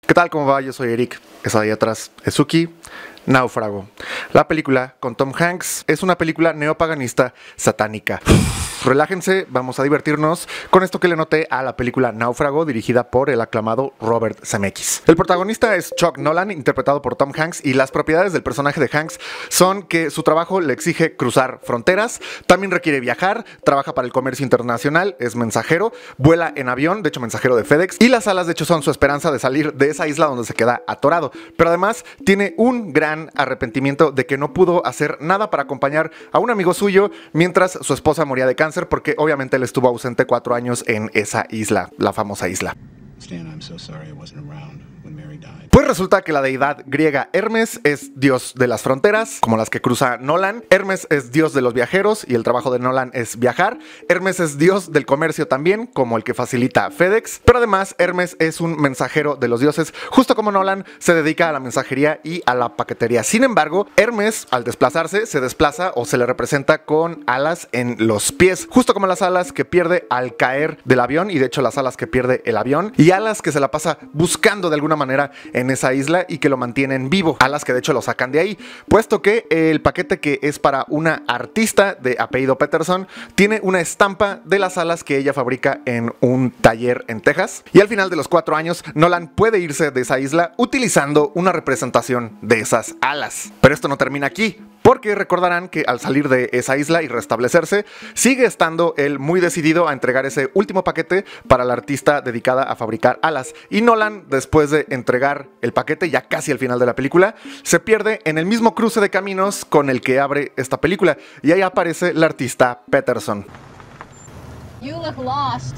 ¿Qué tal? ¿Cómo va? Yo soy Eric. Esa de ahí atrás es Suki. Náufrago. La película con Tom Hanks es una película neopaganista satánica. Relájense, vamos a divertirnos con esto que le noté a la película Náufrago, dirigida por el aclamado Robert Zemeckis. El protagonista es Chuck Nolan, interpretado por Tom Hanks, y las propiedades del personaje de Hanks son que su trabajo le exige cruzar fronteras, también requiere viajar, trabaja para el comercio internacional, es mensajero, vuela en avión, de hecho mensajero de FedEx, y las alas de hecho son su esperanza de salir de esa isla donde se queda atorado. Pero además tiene un gran arrepentimiento de que no pudo hacer nada para acompañar a un amigo suyo mientras su esposa moría de cáncer, porque obviamente él estuvo ausente 4 años en esa isla, la famosa isla. Stan, I'm so sorry I wasn't around when Mary died. Pues resulta que la deidad griega Hermes es dios de las fronteras, como las que cruza Nolan. Hermes es dios de los viajeros y el trabajo de Nolan es viajar. Hermes es dios del comercio también, como el que facilita FedEx. Pero además Hermes es un mensajero de los dioses, justo como Nolan se dedica a la mensajería y a la paquetería. Sin embargo, Hermes al desplazarse se desplaza o se le representa con alas en los pies, justo como las alas que pierde al caer del avión, y de hecho las alas que pierde el avión, y alas que se la pasa buscando de alguna manera en esa isla y que lo mantienen vivo, alas que de hecho lo sacan de ahí, puesto que el paquete, que es para una artista de apellido Peterson, tiene una estampa de las alas que ella fabrica en un taller en Texas, y al final de los 4 años Nolan puede irse de esa isla utilizando una representación de esas alas. Pero esto no termina aquí, porque recordarán que al salir de esa isla y restablecerse, sigue estando él muy decidido a entregar ese último paquete para la artista dedicada a fabricar alas. Y Nolan, después de entregar el paquete, ya casi al final de la película, se pierde en el mismo cruce de caminos con el que abre esta película. Y ahí aparece la artista Peterson. You look lost.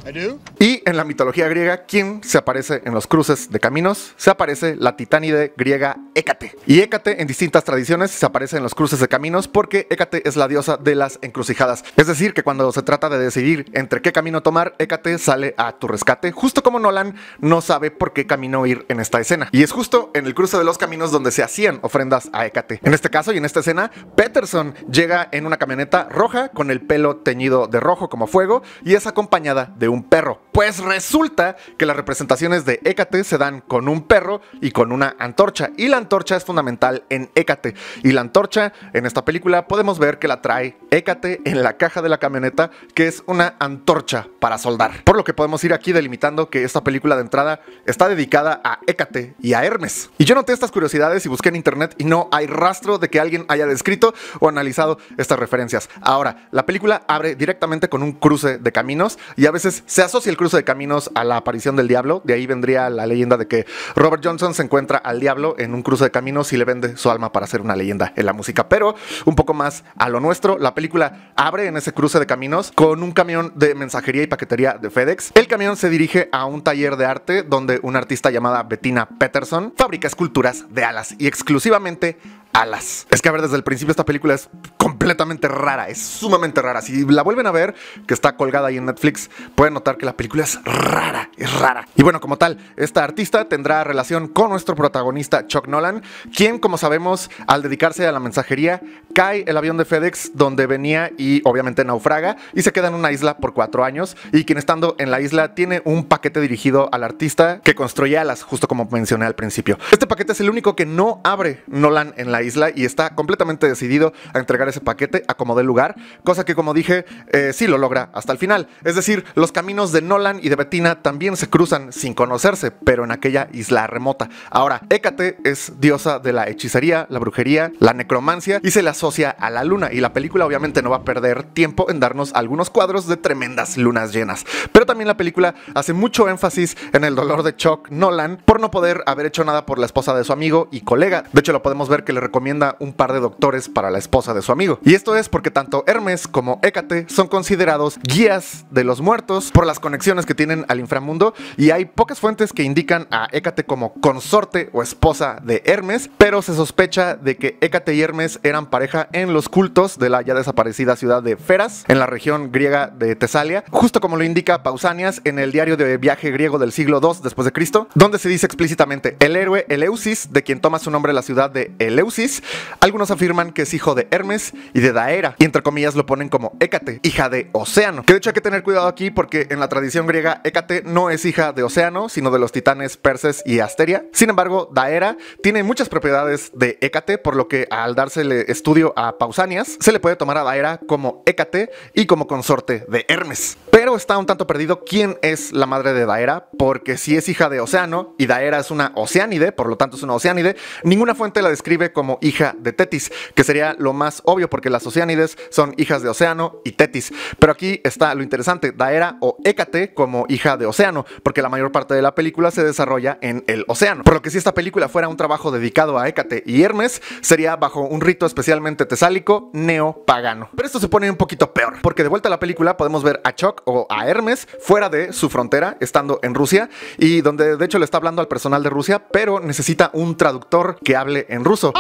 I do? Y en la mitología griega, ¿quién se aparece en los cruces de caminos? Se aparece la titánide griega Hécate. Y Hécate en distintas tradiciones se aparece en los cruces de caminos porque Hécate es la diosa de las encrucijadas. Es decir, que cuando se trata de decidir entre qué camino tomar, Hécate sale a tu rescate, justo como Nolan no sabe por qué camino ir en esta escena. Y es justo en el cruce de los caminos donde se hacían ofrendas a Hécate. En este caso y en esta escena, Peterson llega en una camioneta roja con el pelo teñido de rojo como fuego y es acompañada de un perro. Pues resulta que las representaciones de Hécate se dan con un perro y con una antorcha, y la antorcha es fundamental en Hécate, y la antorcha en esta película podemos ver que la trae Hécate en la caja de la camioneta, que es una antorcha para soldar, por lo que podemos ir aquí delimitando que esta película de entrada está dedicada a Hécate y a Hermes. Y yo noté estas curiosidades y busqué en internet y no hay rastro de que alguien haya descrito o analizado estas referencias. Ahora, la película abre directamente con un cruce de caminos y a veces se asocia el cruce de caminos a la aparición del diablo. De ahí vendría la leyenda de que Robert Johnson se encuentra al diablo en un cruce de caminos y le vende su alma para hacer una leyenda en la música. Pero un poco más a lo nuestro, la película abre en ese cruce de caminos con un camión de mensajería y paquetería de FedEx. El camión se dirige a un taller de arte donde una artista llamada Bettina Peterson fabrica esculturas de alas, y exclusivamente alas. Es que a ver, desde el principio esta película es completamente rara, es sumamente rara. Si la vuelven a ver, que está colgada ahí en Netflix, pueden notar que la película es rara, es rara. Y bueno, como tal, esta artista tendrá relación con nuestro protagonista Chuck Nolan, quien, como sabemos, al dedicarse a la mensajería, cae el avión de FedEx donde venía y obviamente naufraga y se queda en una isla por 4 años, y quien estando en la isla tiene un paquete dirigido al artista que construye alas, justo como mencioné al principio. Este paquete es el único que no abre Nolan en la isla y está completamente decidido a entregar ese paquete a como dé lugar, cosa que, como dije, sí lo logra hasta el final. Es decir, los caminos de Nolan y de Bettina también se cruzan sin conocerse, pero en aquella isla remota. Ahora, Hécate es diosa de la hechicería, la brujería, la necromancia, y se le asocia a la luna, y la película obviamente no va a perder tiempo en darnos algunos cuadros de tremendas lunas llenas. Pero también la película hace mucho énfasis en el dolor de Chuck Nolan por no poder haber hecho nada por la esposa de su amigo y colega. De hecho, lo podemos ver que le recomienda un par de doctores para la esposa de su amigo. Y esto es porque tanto Hermes como Hécate son considerados guías de los muertos por las conexiones que tienen al inframundo, y hay pocas fuentes que indican a Hécate como consorte o esposa de Hermes, pero se sospecha de que Hécate y Hermes eran pareja en los cultos de la ya desaparecida ciudad de Feras, en la región griega de Tesalia, justo como lo indica Pausanias en el diario de viaje griego del siglo II después de Cristo, donde se dice explícitamente: el héroe Eleusis, de quien toma su nombre la ciudad de Eleusis, Tetis, algunos afirman que es hijo de Hermes y de Daera, y entre comillas lo ponen como Hécate, hija de Océano. Que de hecho hay que tener cuidado aquí porque en la tradición griega Hécate no es hija de Océano, sino de los titanes Perses y Asteria. Sin embargo, Daera tiene muchas propiedades de Hécate, por lo que al dársele estudio a Pausanias, se le puede tomar a Daera como Hécate y como consorte de Hermes. Pero está un tanto perdido quién es la madre de Daera, porque si es hija de Océano y Daera es una oceánide, por lo tanto es una oceánide, ninguna fuente la describe como hija de Tetis, que sería lo más obvio porque las oceánides son hijas de Océano y Tetis. Pero aquí está lo interesante, Daera o Hécate como hija de Océano, porque la mayor parte de la película se desarrolla en el océano. Por lo que si esta película fuera un trabajo dedicado a Hécate y Hermes, sería bajo un rito especialmente tesálico neopagano. Pero esto se pone un poquito peor, porque de vuelta a la película podemos ver a Chuck o a Hermes fuera de su frontera, estando en Rusia, y donde de hecho le está hablando al personal de Rusia, pero necesita un traductor que hable en ruso.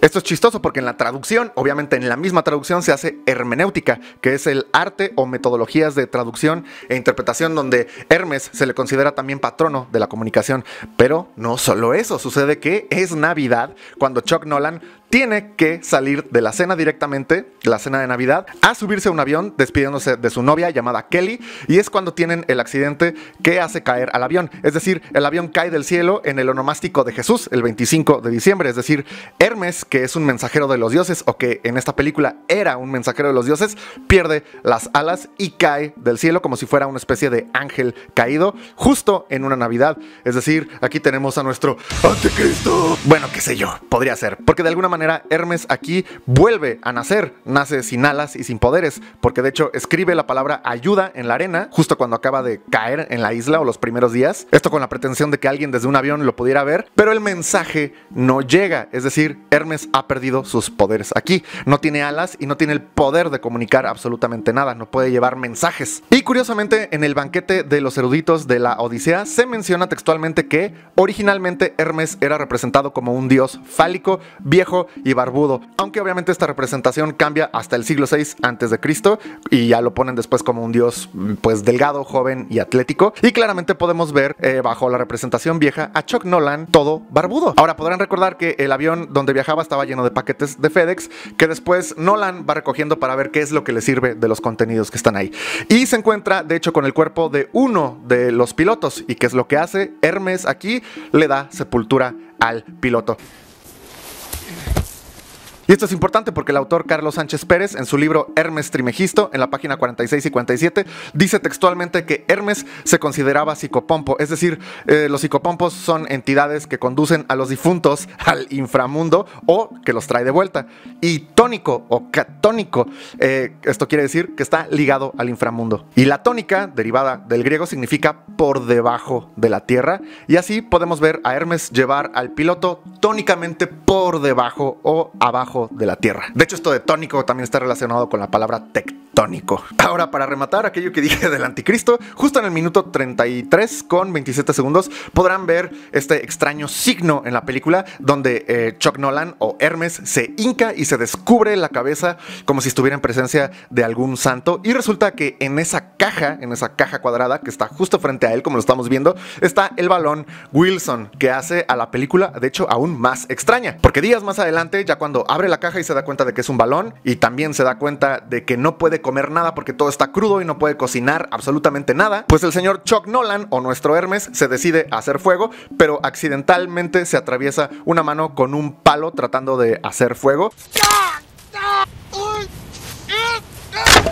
Esto es chistoso porque en la traducción, obviamente en la misma traducción se hace hermenéutica, que es el arte o metodologías de traducción e interpretación donde Hermes se le considera también patrono de la comunicación. Pero no solo eso, sucede que es Navidad cuando Chuck Nolan tiene que salir de la cena directamente, la cena de Navidad, a subirse a un avión despidiéndose de su novia llamada Kelly, y es cuando tienen el accidente que hace caer al avión. Es decir, el avión cae del cielo en el onomástico de Jesús el 25 de diciembre, es decir, Hermes, que es un mensajero de los dioses, o que en esta película era un mensajero de los dioses, pierde las alas y cae del cielo como si fuera una especie de ángel caído justo en una Navidad. Es decir, aquí tenemos a nuestro anticristo. Bueno, qué sé yo, podría ser, porque de alguna manera Hermes aquí vuelve a nacer, nace sin alas y sin poderes, porque de hecho escribe la palabra ayuda en la arena justo cuando acaba de caer en la isla o los primeros días, esto con la pretensión de que alguien desde un avión lo pudiera ver, pero el mensaje no llega, es decir, Hermes ha perdido sus poderes aquí, no tiene alas y no tiene el poder de comunicar absolutamente nada, no puede llevar mensajes. Y curiosamente en el banquete de los eruditos de la Odisea se menciona textualmente que originalmente Hermes era representado como un dios fálico, viejo y barbudo, aunque obviamente esta representación cambia hasta el siglo VI a.C. y ya lo ponen después como un dios pues delgado, joven y atlético, y claramente podemos ver bajo la representación vieja a Chuck Nolan todo barbudo. Ahora podrán recordar que el avión donde viajaba estaba lleno de paquetes de FedEx que después Nolan va recogiendo para ver qué es lo que le sirve de los contenidos que están ahí, y se encuentra de hecho con el cuerpo de uno de los pilotos, y qué es lo que hace Hermes aquí, le da sepultura al piloto. Y esto es importante porque el autor Carlos Sánchez Pérez, en su libro Hermes Trimegisto, en la página 46 y 47, dice textualmente que Hermes se consideraba psicopompo, es decir, los psicopompos son entidades que conducen a los difuntos al inframundo o que los trae de vuelta. Y tónico o catónico, esto quiere decir que está ligado al inframundo. Y la tónica, derivada del griego, significa por debajo de la tierra, y así podemos ver a Hermes llevar al piloto tónicamente por debajo o abajo de la tierra. De hecho, esto de tónico también está relacionado con la palabra tectónico. Ahora, para rematar aquello que dije del anticristo, justo en el minuto 33 con 27 segundos podrán ver este extraño signo en la película donde Chuck Nolan o Hermes se hinca y se descubre la cabeza como si estuviera en presencia de algún santo, y resulta que en esa caja cuadrada que está justo frente a él, como lo estamos viendo, está el balón Wilson, que hace a la película de hecho aún más extraña, porque días más adelante, ya cuando abre la caja y se da cuenta de que es un balón, y también se da cuenta de que no puede comer nada porque todo está crudo y no puede cocinar absolutamente nada, pues el señor Chuck Nolan o nuestro Hermes se decide a hacer fuego, pero accidentalmente se atraviesa una mano con un palo tratando de hacer fuego.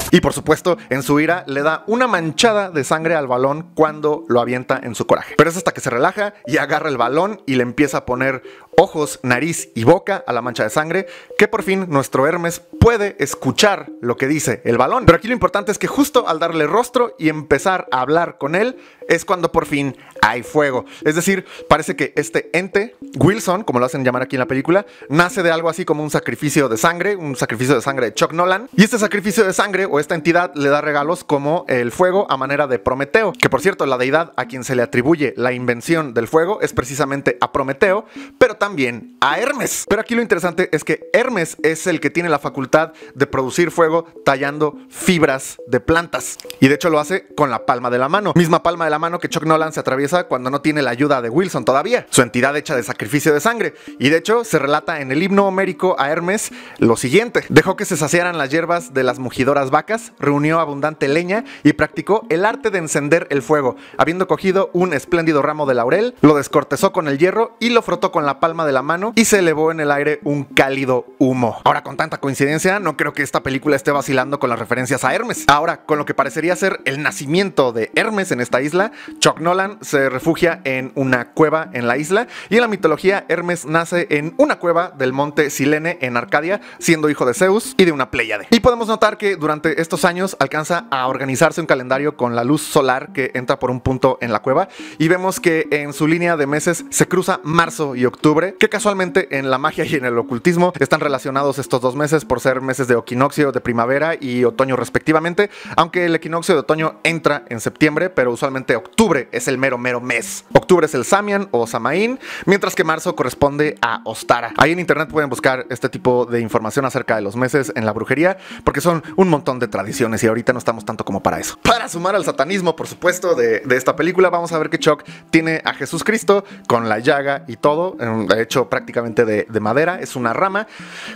Y por supuesto, en su ira le da una manchada de sangre al balón cuando lo avienta en su coraje. Pero es hasta que se relaja y agarra el balón y le empieza a poner ojos, nariz y boca a la mancha de sangre, que por fin nuestro Hermes puede escuchar lo que dice el balón. Pero aquí lo importante es que justo al darle rostro y empezar a hablar con él, es cuando por fin hay fuego. Es decir, parece que este ente, Wilson, como lo hacen llamar aquí en la película, nace de algo así como un sacrificio de sangre de Chuck Nolan. Y este sacrificio de sangre o o esta entidad le da regalos como el fuego a manera de Prometeo, que por cierto la deidad a quien se le atribuye la invención del fuego es precisamente a Prometeo, pero también a Hermes. Pero aquí lo interesante es que Hermes es el que tiene la facultad de producir fuego tallando fibras de plantas, y de hecho lo hace con la palma de la mano, misma palma de la mano que Chuck Nolan se atraviesa cuando no tiene la ayuda de Wilson todavía, su entidad hecha de sacrificio de sangre. Y de hecho se relata en el himno homérico a Hermes lo siguiente: dejó que se saciaran las hierbas de las mugidoras vacas, reunió abundante leña y practicó el arte de encender el fuego, habiendo cogido un espléndido ramo de laurel, lo descortezó con el hierro y lo frotó con la palma de la mano, y se elevó en el aire un cálido humo. Ahora, con tanta coincidencia, no creo que esta película esté vacilando con las referencias a Hermes. Ahora, con lo que parecería ser el nacimiento de Hermes en esta isla, Chuck Nolan se refugia en una cueva en la isla, y en la mitología Hermes nace en una cueva del monte Silene en Arcadia, siendo hijo de Zeus y de una Pléyade. Y podemos notar que durante estos años alcanza a organizarse un calendario con la luz solar que entra por un punto en la cueva, y vemos que en su línea de meses se cruza marzo y octubre, que casualmente en la magia y en el ocultismo están relacionados estos dos meses por ser meses de equinoccio, de primavera y otoño respectivamente, aunque el equinoccio de otoño entra en septiembre, pero usualmente octubre es el mero mes. Octubre es el Samian o Samaín, mientras que marzo corresponde a Ostara. Ahí en internet pueden buscar este tipo de información acerca de los meses en la brujería, porque son un montón de tradiciones y ahorita no estamos tanto como para eso. Para sumar al satanismo, por supuesto, de esta película, vamos a ver que Chuck tiene a Jesús Cristo con la llaga y todo, hecho prácticamente de madera, es una rama,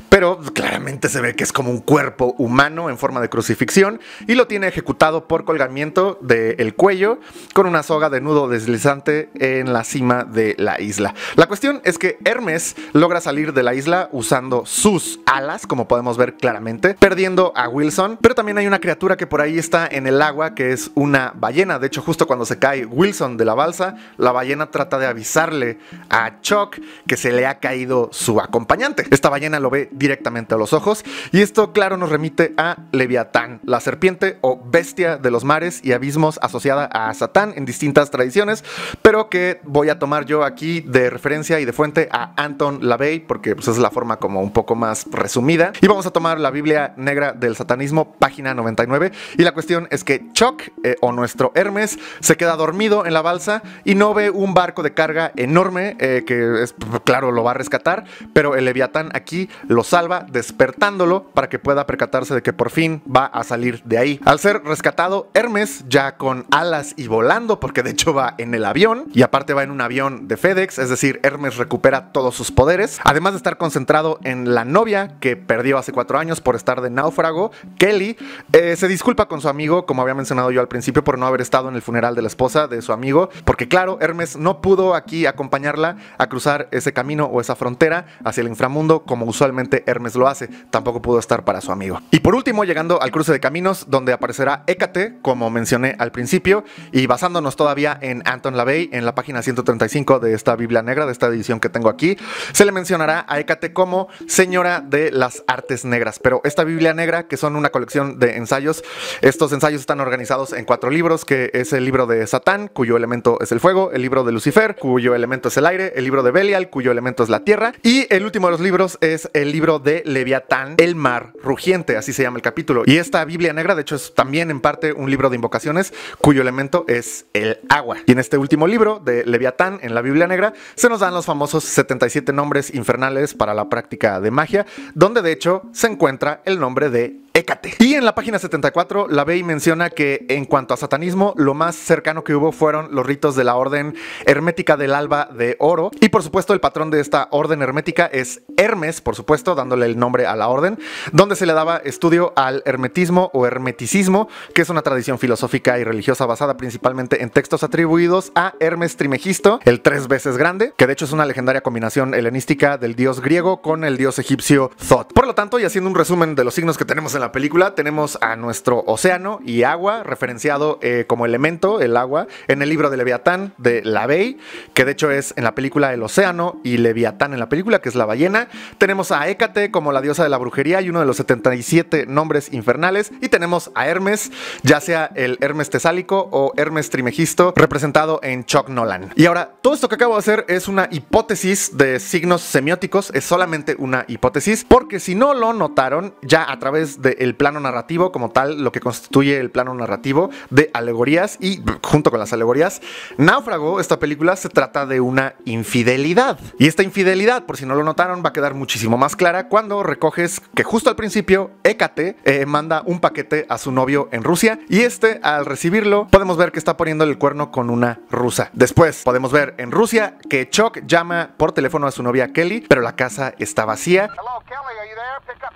pero claramente se ve que es como un cuerpo humano en forma de crucifixión, y lo tiene ejecutado por colgamiento del cuello con una soga de nudo deslizante en la cima de la isla. La cuestión es que Hermes logra salir de la isla usando sus alas, como podemos ver claramente, perdiendo a Wilson, pero también hay una criatura que por ahí está en el agua, que es una ballena. De hecho, justo cuando se cae Wilson de la balsa, la ballena trata de avisarle a Chuck que se le ha caído su acompañante. Esta ballena lo ve directamente a los ojos, y esto claro nos remite a Leviatán, la serpiente o bestia de los mares y abismos asociada a Satán en distintas tradiciones, pero que voy a tomar yo aquí de referencia y de fuente a Anton LaVey, porque pues, es la forma como un poco más resumida, y vamos a tomar la Biblia Negra del Satanismo, página 99, y la cuestión es que Chuck, o nuestro Hermes, se queda dormido en la balsa y no ve un barco de carga enorme que es, claro, lo va a rescatar, pero el Leviatán aquí lo salva despertándolo para que pueda percatarse de que por fin va a salir de ahí. Al ser rescatado, Hermes, ya con alas y volando, porque de hecho va en el avión, y aparte va en un avión de FedEx, es decir, Hermes recupera todos sus poderes, además de estar concentrado en la novia que perdió hace 4 años por estar de náufrago, Kelly. Se disculpa con su amigo, como había mencionado yo al principio, por no haber estado en el funeral de la esposa de su amigo, porque claro, Hermes no pudo aquí acompañarla a cruzar ese camino o esa frontera hacia el inframundo como usualmente Hermes lo hace, tampoco pudo estar para su amigo. Y por último, llegando al cruce de caminos, donde aparecerá Hécate, como mencioné al principio, y basándonos todavía en Anton LaVey, en la página 135 de esta Biblia Negra, de esta edición que tengo aquí, se le mencionará a Hécate como señora de las artes negras. Pero esta Biblia Negra, que son una colección de ensayos, estos ensayos están organizados en 4 libros, que es el libro de Satán, cuyo elemento es el fuego, el libro de Lucifer, cuyo elemento es el aire, el libro de Belial, cuyo elemento es la tierra, y el último de los libros es el libro de Leviatán, el mar rugiente, así se llama el capítulo. Y esta Biblia Negra, de hecho, es también en parte un libro de invocaciones, cuyo elemento es el agua. Y en este último libro de Leviatán, en la Biblia Negra, se nos dan los famosos 77 nombres infernales para la práctica de magia, donde de hecho se encuentra el nombre de Hécate. Y en la página 74, LaVey menciona que en cuanto a satanismo, lo más cercano que hubo fueron los ritos de la orden hermética del alba de oro, y por supuesto el patrón de esta orden hermética es Hermes, por supuesto, dándole el nombre a la orden, donde se le daba estudio al hermetismo o hermeticismo, que es una tradición filosófica y religiosa basada principalmente en textos atribuidos a Hermes Trimegisto, el 3 veces grande, que de hecho es una legendaria combinación helenística del dios griego con el dios egipcio Thoth. Por lo tanto, y haciendo un resumen de los signos que tenemos en la película, tenemos a nuestro océano y agua, referenciado como elemento, el agua, en el libro de Leviatán de LaVey, que de hecho es en la película el océano, y Leviatán en la película, que es la ballena. Tenemos a Hécate como la diosa de la brujería y uno de los 77 nombres infernales, y tenemos a Hermes, ya sea el Hermes tesálico o Hermes Trimegisto, representado en Chuck Nolan. Y ahora, todo esto que acabo de hacer es una hipótesis de signos semióticos, es solamente una hipótesis, porque si no lo notaron, ya a través de del plano narrativo como tal, lo que constituye el plano narrativo de alegorías, y junto con las alegorías, Náufrago, esta película, se trata de una infidelidad. Y esta infidelidad, por si no lo notaron, va a quedar muchísimo más clara cuando recoges que justo al principio Hécate manda un paquete a su novio en Rusia, y al recibirlo podemos ver que está poniendo el cuerno con una rusa. Después podemos ver en Rusia que Chuck llama por teléfono a su novia Kelly, pero la casa está vacía. Hello, Kelly, are you there? Pick up.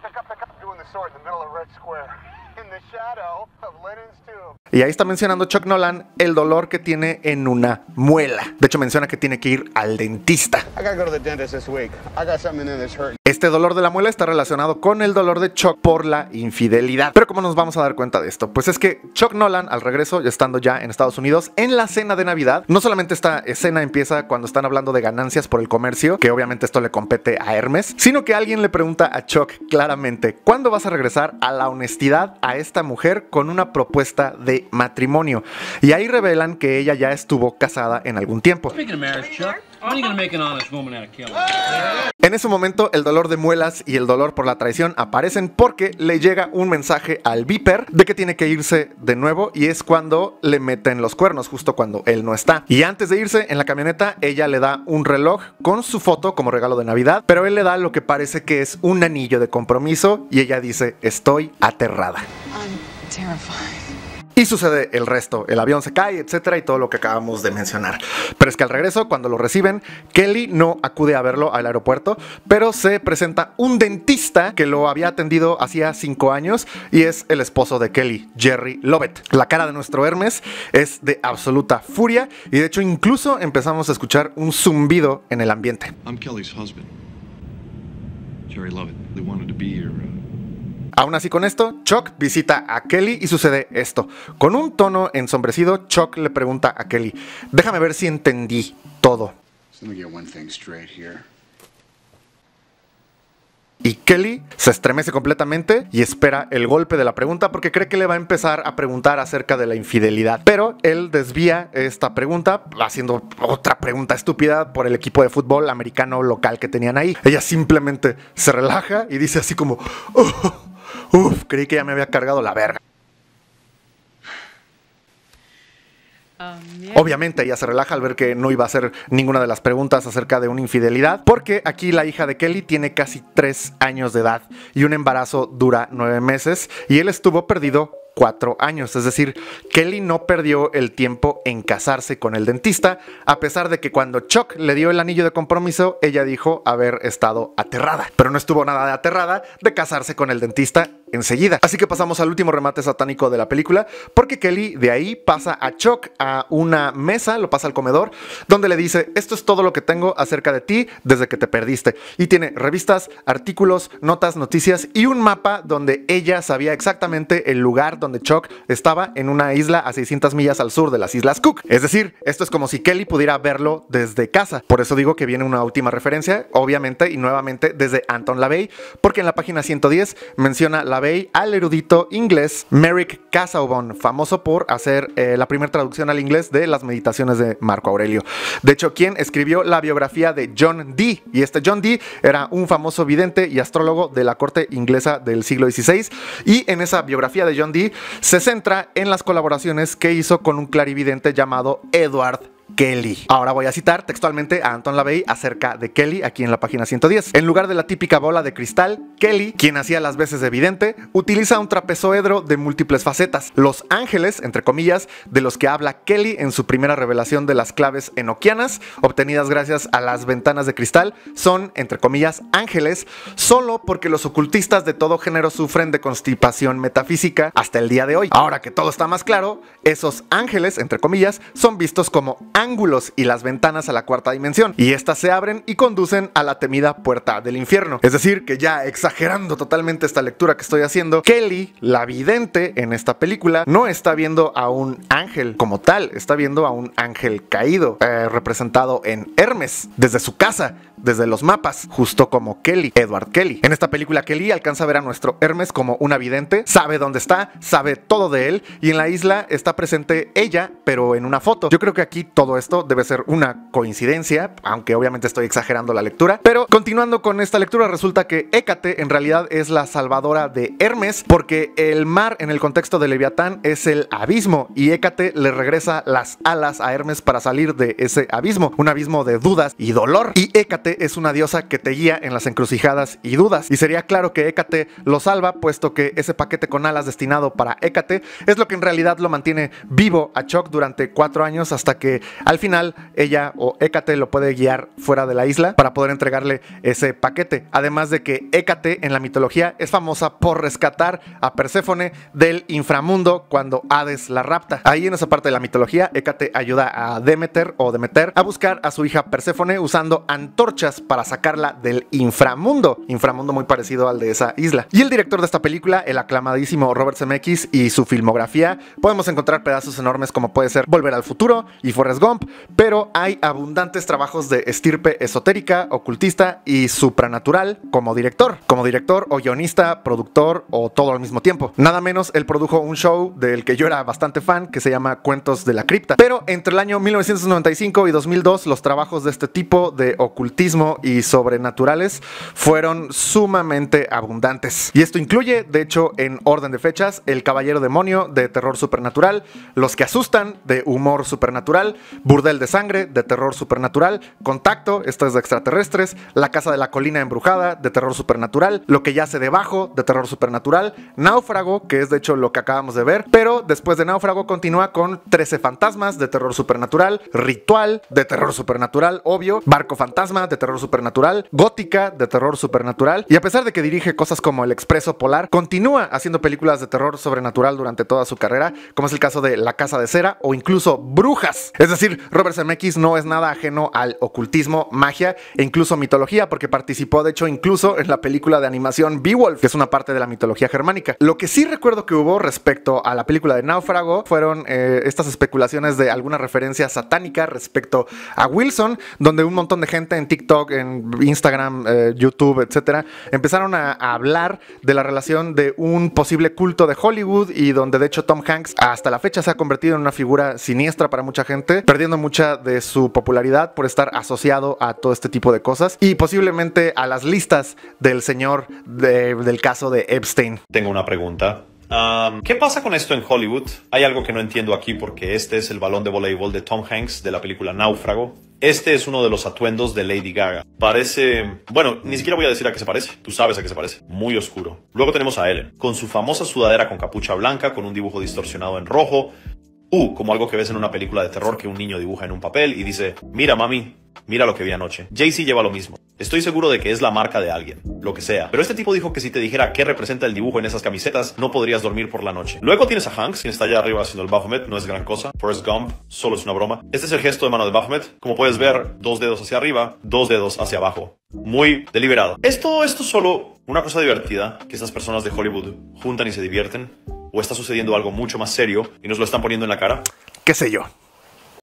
Doing the sword in the middle of Red Square. In the shadow of Lenin's tomb. Y ahí está mencionando Chuck Nolan el dolor que tiene en una muela. De hecho, menciona que tiene que ir al dentista. I gotta go to the dentist this week. I got something in there that's hurting. Este dolor de la muela está relacionado con el dolor de Chuck por la infidelidad. Pero ¿cómo nos vamos a dar cuenta de esto? Pues es que Chuck Nolan, al regreso, estando ya en Estados Unidos, en la cena de Navidad, no solamente esta escena empieza cuando están hablando de ganancias por el comercio, que obviamente esto le compete a Hermes, sino que alguien le pregunta a Chuck claramente: ¿cuándo vas a regresar a la honestidad a esta mujer con una propuesta de matrimonio? Y ahí revelan que ella ya estuvo casada en algún tiempo. En ese momento el dolor de muelas y el dolor por la traición aparecen porque le llega un mensaje al Viper de que tiene que irse de nuevo, y es cuando le meten los cuernos, justo cuando él no está. Y antes de irse en la camioneta, ella le da un reloj con su foto como regalo de Navidad, pero él le da lo que parece que es un anillo de compromiso, y ella dice: estoy aterrada. I'm terrified. Y sucede el resto, el avión se cae, etcétera, y todo lo que acabamos de mencionar. Pero es que al regreso, cuando lo reciben, Kelly no acude a verlo al aeropuerto, pero se presenta un dentista que lo había atendido hacía 5 años, y es el esposo de Kelly, Jerry Lovett. La cara de nuestro Hermes es de absoluta furia, y de hecho incluso empezamos a escuchar un zumbido en el ambiente. I'm Kelly's husband, Jerry Lovett. They wanted to be here. Aún así, con esto, Chuck visita a Kelly y sucede esto. Con un tono ensombrecido, Chuck le pregunta a Kelly: déjame ver si entendí todo. So let me get one thing straight here. Y Kelly se estremece completamente y espera el golpe de la pregunta porque cree que le va a empezar a preguntar acerca de la infidelidad. Pero él desvía esta pregunta haciendo otra pregunta estúpida por el equipo de fútbol americano local que tenían ahí. Ella simplemente se relaja y dice así como: creí que ya me había cargado la verga. Obviamente ella se relaja al ver que no iba a hacer ninguna de las preguntas acerca de una infidelidad, porque aquí la hija de Kelly tiene casi 3 años de edad y un embarazo dura 9 meses, y él estuvo perdido 4 años. Es decir, Kelly no perdió el tiempo en casarse con el dentista, a pesar de que cuando Chuck le dio el anillo de compromiso, ella dijo haber estado aterrada. Pero no estuvo nada de aterrada de casarse con el dentista enseguida. Así que pasamos al último remate satánico de la película, porque Kelly de ahí pasa a Chuck a una mesa, lo pasa al comedor, donde le dice: esto es todo lo que tengo acerca de ti desde que te perdiste. Y tiene revistas, artículos, notas, noticias y un mapa donde ella sabía exactamente el lugar donde Chuck estaba, en una isla a 600 millas al sur de las Islas Cook. Es decir, esto es como si Kelly pudiera verlo desde casa. Por eso digo que viene una última referencia, obviamente y nuevamente desde Anton LaVey, porque en la página 110 menciona LaVey al erudito inglés Merrick Casaubon, famoso por hacer la primera traducción al inglés de las meditaciones de Marco Aurelio. De hecho, quien escribió la biografía de John Dee, y este John Dee era un famoso vidente y astrólogo de la corte inglesa del siglo XVI, y en esa biografía de John Dee se centra en las colaboraciones que hizo con un clarividente llamado Edward Kelly. Ahora voy a citar textualmente a Anton LaVey acerca de Kelly aquí en la página 110. En lugar de la típica bola de cristal, Kelly, quien hacía las veces de vidente, utiliza un trapezoedro de múltiples facetas. Los ángeles, entre comillas, de los que habla Kelly en su primera revelación de las claves enoquianas, obtenidas gracias a las ventanas de cristal, son, entre comillas, ángeles, solo porque los ocultistas de todo género sufren de constipación metafísica hasta el día de hoy. Ahora que todo está más claro, esos ángeles, entre comillas, son vistos como ángulos y las ventanas a la cuarta dimensión, y estas se abren y conducen a la temida puerta del infierno. Es decir, que ya exagerando totalmente esta lectura que estoy haciendo, Kelly, la vidente en esta película, no está viendo a un ángel como tal, está viendo a un ángel caído, representado en Hermes, desde su casa, desde los mapas, justo como Kelly, Edward Kelly. En esta película Kelly alcanza a ver a nuestro Hermes como un vidente, sabe dónde está, sabe todo de él y en la isla está presente ella, pero en una foto. Yo creo que aquí todo esto debe ser una coincidencia, aunque obviamente estoy exagerando la lectura, pero continuando con esta lectura resulta que Hécate en realidad es la salvadora de Hermes porque el mar en el contexto de Leviatán es el abismo y Hécate le regresa las alas a Hermes para salir de ese abismo, un abismo de dudas y dolor. Y Hécate es una diosa que te guía en las encrucijadas y dudas y sería claro que Hécate lo salva puesto que ese paquete con alas destinado para Hécate es lo que en realidad lo mantiene vivo a Chuck durante 4 años hasta que al final ella o Hécate lo puede guiar fuera de la isla para poder entregarle ese paquete. Además de que Hécate en la mitología es famosa por rescatar a Perséfone del inframundo cuando Hades la rapta. Ahí en esa parte de la mitología Hécate ayuda a Demeter a buscar a su hija Perséfone usando antorchas para sacarla del inframundo muy parecido al de esa isla. Y el director de esta película, el aclamadísimo Robert Zemeckis, y su filmografía, podemos encontrar pedazos enormes como puede ser Volver al Futuro y Forrest Gump, pero hay abundantes trabajos de estirpe esotérica, ocultista y supranatural como director o guionista, productor o todo al mismo tiempo. Nada menos, él produjo un show del que yo era bastante fan que se llama Cuentos de la Cripta. Pero entre el año 1995 y 2002 los trabajos de este tipo de ocultismo y sobrenaturales fueron sumamente abundantes. Y esto incluye, de hecho, en orden de fechas, El Caballero Demonio de terror supernatural, Los que asustan de humor supernatural, Burdel de Sangre de terror supernatural, Contacto, esto es de extraterrestres, La Casa de la Colina Embrujada de terror supernatural, Lo que yace debajo de terror supernatural, Náufrago, que es de hecho lo que acabamos de ver, pero después de Náufrago continúa con 13 fantasmas de terror supernatural, Ritual de terror supernatural, obvio, Barco Fantasma de terror supernatural, Gótica de terror supernatural, y a pesar de que dirige cosas como El Expreso Polar, continúa haciendo películas de terror sobrenatural durante toda su carrera, como es el caso de La Casa de Cera o incluso Brujas. Es decir, Robert Zemeckis no es nada ajeno al ocultismo, magia e incluso mitología, porque participó de hecho incluso en la película de animación Beowulf, que es una parte de la mitología germánica. Lo que sí recuerdo que hubo respecto a la película de Náufrago fueron estas especulaciones de alguna referencia satánica respecto a Wilson, donde un montón de gente en TikTok, en Instagram, YouTube, etcétera, empezaron a hablar de la relación de un posible culto de Hollywood y donde de hecho Tom Hanks hasta la fecha se ha convertido en una figura siniestra para mucha gente, perdiendo mucha de su popularidad por estar asociado a todo este tipo de cosas y posiblemente a las listas del señor del caso de Epstein. Tengo una pregunta. ¿Qué pasa con esto en Hollywood? Hay algo que no entiendo aquí porque este es el balón de voleibol de Tom Hanks de la película Náufrago. Este es uno de los atuendos de Lady Gaga. Parece... Bueno, ni siquiera voy a decir a qué se parece. Tú sabes a qué se parece. Muy oscuro. Luego tenemos a Ellen, con su famosa sudadera con capucha blanca, con un dibujo distorsionado en rojo. Como algo que ves en una película de terror que un niño dibuja en un papel y dice, mira mami, mira lo que vi anoche. Jay-Z lleva lo mismo. Estoy seguro de que es la marca de alguien, lo que sea. Pero este tipo dijo que si te dijera qué representa el dibujo en esas camisetas, no podrías dormir por la noche. Luego tienes a Hanks, quien está allá arriba haciendo el Baphomet, no es gran cosa. Forrest Gump, solo es una broma. Este es el gesto de mano de Baphomet. Como puedes ver, 2 dedos hacia arriba, 2 dedos hacia abajo. Muy deliberado. Esto es solo una cosa divertida que estas personas de Hollywood juntan y se divierten. ¿O está sucediendo algo mucho más serio y nos lo están poniendo en la cara? ¿Qué sé yo?